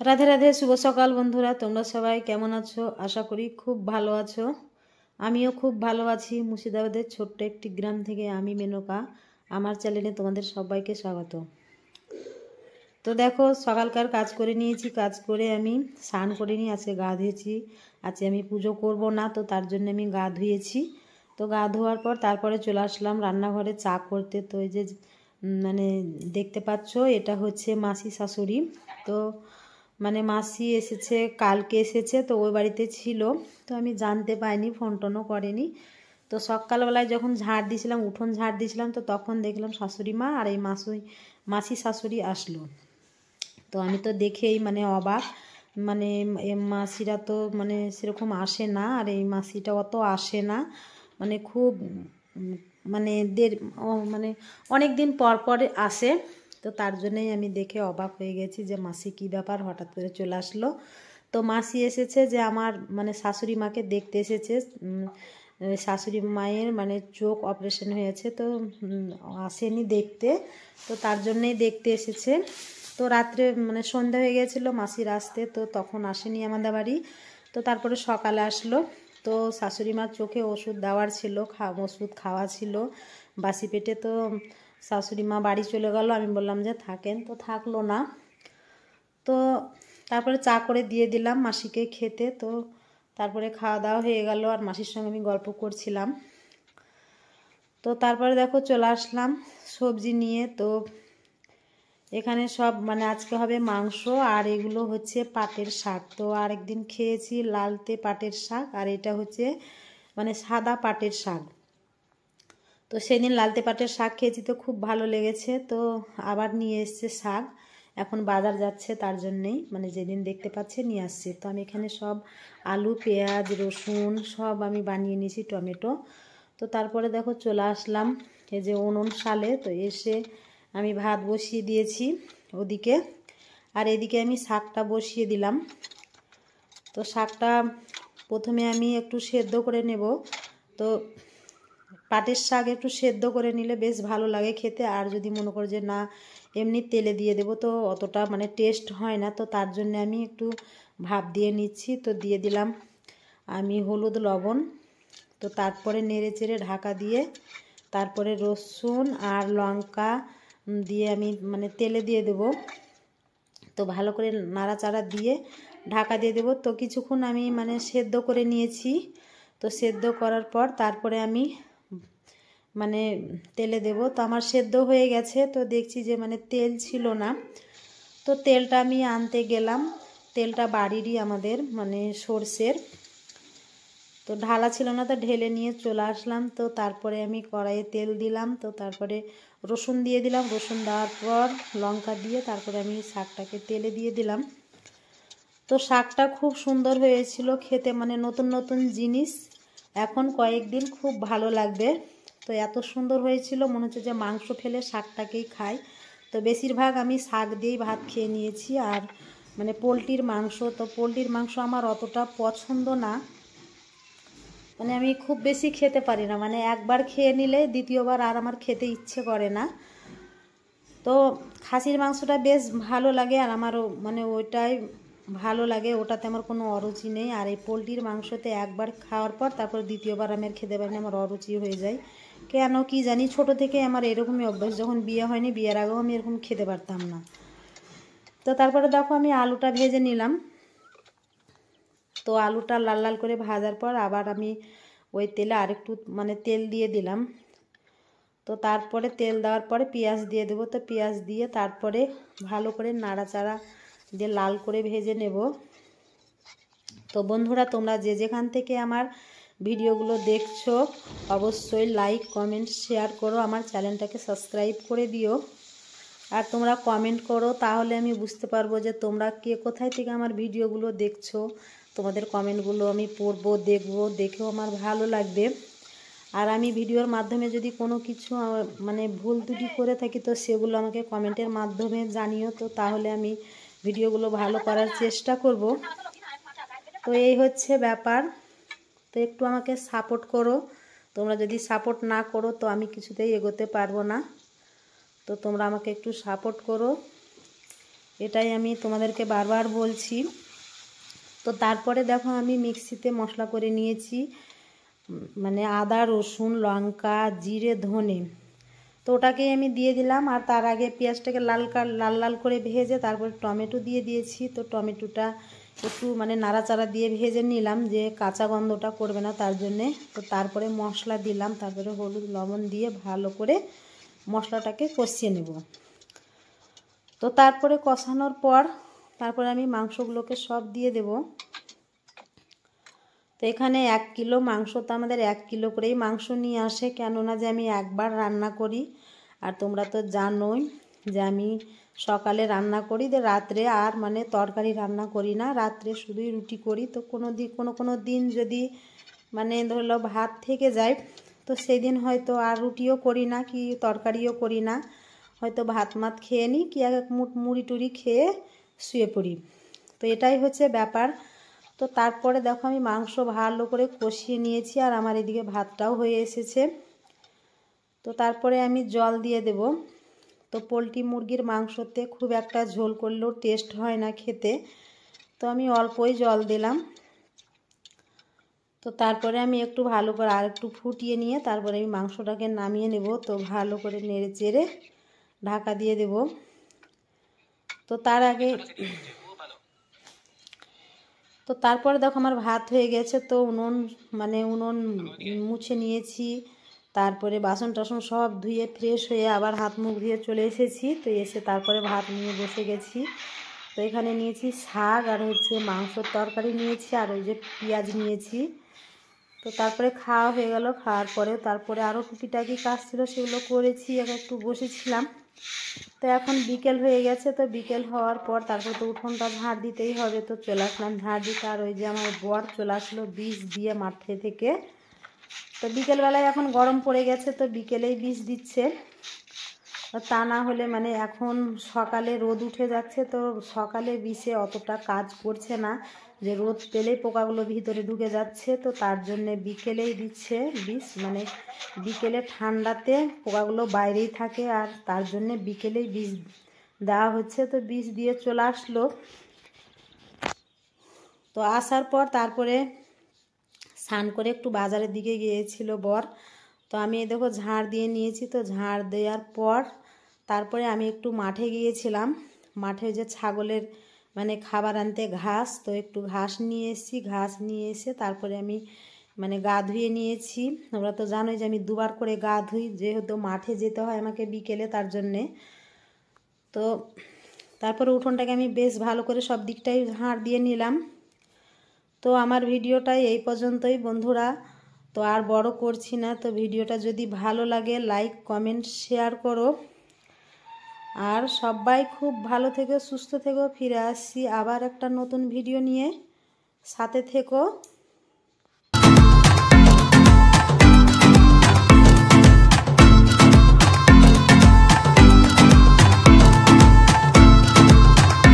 রাধে রাধে, শুভ সকাল বন্ধুরা। তোমরা সবাই কেমন আছো? আশা করি খুব ভালো আছো। আমিও খুব ভালো আছি। মুর্শিদাবাদের ছোট্ট একটি গ্রাম থেকে আমি মেনকা। আমার চ্যানেলে তোমাদের সবাইকে স্বাগত। তো দেখো, সকালকার কাজ করে নিয়েছি। কাজ করে আমি স্নান করে নিয়ে আজকে গা ধুয়েছি। আজকে আমি পুজো করব না, তো তার জন্য আমি গা ধুয়েছি। তো গা ধোয়ার পর তারপরে চলে আসলাম রান্নাঘরে চা করতে। তো এই যে মানে দেখতে পাচ্ছ, এটা হচ্ছে মাসি শাশুড়ি। তো মানে মাসি এসেছে, কালকে এসেছে, তো ওই বাড়িতে ছিল। তো আমি জানতে পাইনি, ফোন টোনও করেনি। তো সকালবেলায় যখন ঝাড় দিয়েছিলাম, উঠোন ঝাড় দিয়েছিলাম, তো তখন দেখলাম শাশুড়ি মা আর এই মাসি শাশুড়ি আসলো। তো আমি তো দেখেই মানে অবাক। মানে মাসিরা তো মানে সেরকম আসে না, আর এই মাসিটা অত আসে না। মানে খুব মানে মানে অনেক দিন পর পর আসে। তো তার জন্যই আমি দেখে অবাক হয়ে গেছি যে মাসি কী ব্যাপার হঠাৎ করে চলে আসলো। তো মাসি এসেছে যে আমার মানে শাশুড়ি মাকে দেখতে এসেছে। শাশুড়ি মায়ের মানে চোখ অপারেশন হয়েছে, তো আসেনি দেখতে। তো তার জন্যই দেখতে এসেছে। তো রাত্রে মানে সন্ধ্যা হয়ে গেছিলো মাসির আসতে, তো তখন আসেনি আমাদের বাড়ি। তো তারপরে সকালে আসলো। তো শাশুড়ি মার চোখে ওষুধ দেওয়ার ছিল, ওষুধ খাওয়া ছিল বাসি পেটে। তো শাশুড়ি মা বাড়ি চলে গেল। আমি বললাম যে থাকেন, তো থাকলো না। তো তারপরে চা করে দিয়ে দিলাম মাসিকে খেতে। তো তারপরে খাওয়া দাওয়া হয়ে গেল, আর মাসির সঙ্গে আমি গল্প করছিলাম। তো তারপরে দেখো চলে আসলাম সবজি নিয়ে। তো এখানে সব মানে আজকে হবে মাংস, আর এগুলো হচ্ছে পাটের শাক। তো আরেকদিন খেয়েছি লালতে পাটের শাক, আর এটা হচ্ছে মানে সাদা পাটের শাক। তো সেদিন লালতে পাটের শাক খেয়েছি, তো খুব ভালো লেগেছে। তো আবার নিয়ে এসছে শাক, এখন বাজার যাচ্ছে, তার জন্যেই মানে যেদিন দেখতে পাচ্ছে নিয়ে আসছে। তো আমি এখানে সব আলু, পেঁয়াজ, রসুন সব আমি বানিয়ে নিয়েছি, টমেটো। তো তারপরে দেখো চলে আসলাম এই যে উনুন শালে। তো এসে আমি ভাত বসিয়ে দিয়েছি ওদিকে, আর এদিকে আমি শাকটা বসিয়ে দিলাম। তো শাকটা প্রথমে আমি একটু সেদ্ধ করে নেব। তো পাটের শাক একটু সেদ্ধ করে নিলে বেশ ভালো লাগে খেতে। আর যদি মনে করো যে না এমনি তেলে দিয়ে দেবো, তো অতটা মানে টেস্ট হয় না। তো তার জন্য আমি একটু ভাপ দিয়ে নিচ্ছি। তো দিয়ে দিলাম আমি হলুদ, লবণ। তো তারপরে নেড়ে চেড়ে ঢাকা দিয়ে তারপরে রসুন আর লঙ্কা দিয়ে আমি মানে তেলে দিয়ে দেবো। তো ভালো করে নাড়াচাড়া দিয়ে ঢাকা দিয়ে দেবো। তো কিছুক্ষণ আমি মানে সেদ্ধ করে নিয়েছি। তো সেদ্ধ করার পর তারপরে আমি মানে তেলে দেব। তো আমার সেদ্ধ হয়ে গেছে। তো দেখছি যে মানে তেল ছিল না। তো তেলটা আমি আনতে গেলাম। তেলটা বাড়িরই আমাদের মানে সর্ষের। তো ঢালা ছিল না, তো ঢেলে নিয়ে চলে আসলাম। তো তারপরে আমি কড়াইয়ে তেল দিলাম। তো তারপরে রসুন দিয়ে দিলাম। রসুন দেওয়ার পর লঙ্কা দিয়ে তারপরে আমি শাকটাকে তেলে দিয়ে দিলাম। তো শাকটা খুব সুন্দর হয়েছিল খেতে, মানে নতুন নতুন জিনিস এখন কয়েকদিন খুব ভালো লাগবে। তো এত সুন্দর হয়েছিল মনে হচ্ছে যে মাংস ফেলে শাকটাকেই খাই। তো বেশিরভাগ আমি শাক দিয়েই ভাত খেয়ে নিয়েছি। আর মানে পোলট্রির মাংস, তো পোলট্রির মাংস আমার অতটা পছন্দ না। মানে আমি খুব বেশি খেতে পারি না, মানে একবার খেয়ে নিলে দ্বিতীয়বার আর আমার খেতে ইচ্ছে করে না। তো খাসির মাংসটা বেশ ভালো লাগে, আর আমারও মানে ওইটাই ভালো লাগে, ওটাতে আমার কোনো অরুচি নেই। আর এই পোলট্রির মাংসতে একবার খাওয়ার পর তারপর দ্বিতীয়বার আমি আর খেতে পারি না, আমার অরুচি হয়ে যায়। কেন কি জানি, ছোট থেকে আমার এরকমই অভ্যাস। যখন বিয়ে হয়নি, বিয়ের আগেও আমি এরকম খেতে পারতাম না। তো তারপরে দেখো আমি আলুটা ভেজে নিলাম। তো আলুটা লাল লাল করে ভাজার পর আবার আমি ওই তেলে আরেকটু মানে তেল দিয়ে দিলাম। তো তারপরে তেল দেওয়ার পরে পেঁয়াজ দিয়ে দেবো। তো পেঁয়াজ দিয়ে তারপরে ভালো করে নাড়াচাড়া দিয়ে লাল করে ভেজে নেব। তো বন্ধুরা, তোমরা যে যেখান থেকে আমার ভিডিওগুলো দেখছো অবশ্যই লাইক, কমেন্ট, শেয়ার করো। আমার চ্যানেলটাকে সাবস্ক্রাইব করে দিও। আর তোমরা কমেন্ট করো, তাহলে আমি বুঝতে পারবো যে তোমরা কে কোথায় থেকে আমার ভিডিওগুলো দেখছো। তোমাদের কমেন্টগুলো আমি পড়বো, দেখবো, দেখেও আমার ভালো লাগবে। আর আমি ভিডিওর মাধ্যমে যদি কোনো কিছু মানে ভুল ত্রুটি করে থাকি, তো সেগুলো আমাকে কমেন্টের মাধ্যমে জানিও। তো তাহলে আমি ভিডিওগুলো ভালো করার চেষ্টা করব। তো এই হচ্ছে ব্যাপার। তো একটু আমাকে সাপোর্ট করো। তোমরা যদি সাপোর্ট না করো তো আমি কিছুতেই এগোতে পারবো না। তো তোমরা আমাকে একটু সাপোর্ট করো। এটাই আমি তোমাদেরকে বারবার বলছি। তো তারপরে দেখো আমি মিক্সিতে মশলা করে নিয়েছি, মানে আদা রসুন লঙ্কা জিরে ধনে, তো ওটাকেই আমি দিয়ে দিলাম। আর তার আগে পেঁয়াজটাকে লাল লাল করে ভেজে তারপরে টমেটো দিয়ে দিয়েছি। তো টমেটোটা একটু মানে নাড়াচাড়া দিয়ে ভেজে নিলাম, যে কাঁচা গন্ধটা করবে না তার জন্যে। তো তারপরে মশলা দিলাম, তারপরে হলুদ লবণ দিয়ে ভালো করে মশলাটাকে কষিয়ে নেব। তো তারপরে কষানোর পর তারপরে আমি মাংসগুলোকে সব দিয়ে দেব। তো এখানে 1 কিলো মাংস, তো আমাদের 1 কিলো করেই মাংস নিয়ে আসে, কেননা যে আমি একবার রান্না করি। আর তোমরা তো জানোই যে আমি সকালে রান্না করি, যে রাত্রে আর মানে তরকারি রান্না করি না, রাত্রে শুধুই রুটি করি। তো কোনো দিন যদি মানে ধরো ভাত থেকে যায়, তো সেই দিন হয়তো আর রুটিও করি না কি তরকারিও করি না, হয়তো ভাত খেয়ে নিই কি এক মুড়ি টুড়ি খেয়ে শুয়ে পড়ি। তো এটাই হচ্ছে ব্যাপার। তো তারপরে দেখো আমি মাংস ভালো করে কষিয়ে নিয়েছি, আর আমার এদিকে ভাতটাও হয়ে এসেছে। তো তারপরে আমি জল দিয়ে দেব। তো পোলট্রি মুরগির মাংসতে খুব একটা ঝোল করলেও টেস্ট হয় না খেতে, তো আমি অল্পই জল দিলাম। তো তারপরে আমি একটু ভালো করে আর একটু ফুটিয়ে নিয়ে তারপরে আমি মাংসটাকে নামিয়ে নেব। তো ভালো করে নেড়ে চেড়ে ঢাকা দিয়ে দেব। তো তারপরে দেখো আমার ভাত হয়ে গেছে। তো উনুন মুছে নিয়েছি, তারপরে বাসন টাসন সব ধুয়ে ফ্রেশ হয়ে আবার হাত মুখ ধুয়ে চলে এসেছি। তো এসে তারপরে ভাত নিয়ে বসে গেছি। তো এখানে নিয়েছি শাক আর হচ্ছে মাংসর তরকারি নিয়েছি, আর ওই যে পেঁয়াজ নিয়েছি। তো তারপরে খাওয়া হয়ে গেল। খাওয়ার পরে তারপরে আরও টুকিটাকি কাজ ছিল, সেগুলো করেছি, একটু বসেছিলাম। তো এখন বিকেল হয়ে গেছে। তো বিকেল হওয়ার পর তারপর তো উঠোনটা ঝাড় দিতেই হবে। তো চলে আসলাম ঝাড় দিতে। আর ওই যে আমার বর চলে আসলো বীজ দিয়ে মাঠে থেকে। তো বিকেলবেলায় এখন গরম পড়ে গেছে, তো বিকেলেই বীজ দিচ্ছে। তা না হলে মানে এখন সকালে রোদ উঠে যাচ্ছে, তো সকালে বিষে অতটা কাজ করছে না, যে রোদ পেলেই পোকাগুলো ভিতরে ঢুকে যাচ্ছে। তো তার জন্যে বিকেলেই দিচ্ছে বিষ, মানে বিকেলে ঠান্ডাতে পোকাগুলো বাইরেই থাকে, আর তার জন্যে বিকেলেই বিষ দেওয়া হচ্ছে। তো বিষ দিয়ে চলে আসলো। তো আসার পর তারপরে স্নান করে একটু বাজারের দিকে গিয়েছিল বর। তো আমি দেখো ঝাড় দিয়ে নিয়েছি। তো ঝাড় দেওয়ার পর তারপরে আমি একটু মাঠে গিয়েছিলাম। মাঠে যে ছাগলের মানে খাবার আনতে ঘাস, তো একটু ঘাস নিয়ে এসেছি। ঘাস নিয়ে এসে তারপরে আমি মানে গা ধুয়ে নিয়েছি। তোমরা তো জানোই যে আমি দুবার করে গা ধুই, যেহেতু মাঠে যেতে হয় আমাকে বিকেলে, তার জন্যে। তো তারপরে উঠোনটাকে আমি বেশ ভালো করে সব দিকটাই ঝাড় দিয়ে নিলাম। তো আমার ভিডিওটাই এই পর্যন্তই বন্ধুরা, তো আর বড় করছি না। তো ভিডিওটা যদি ভালো লাগে লাইক কমেন্ট শেয়ার করো, আর সবাই খুব ভালো থেকো সুস্থ থেকো। ফিরে আসছি আবার একটা নতুন ভিডিও নিয়ে, সাথে থেকো।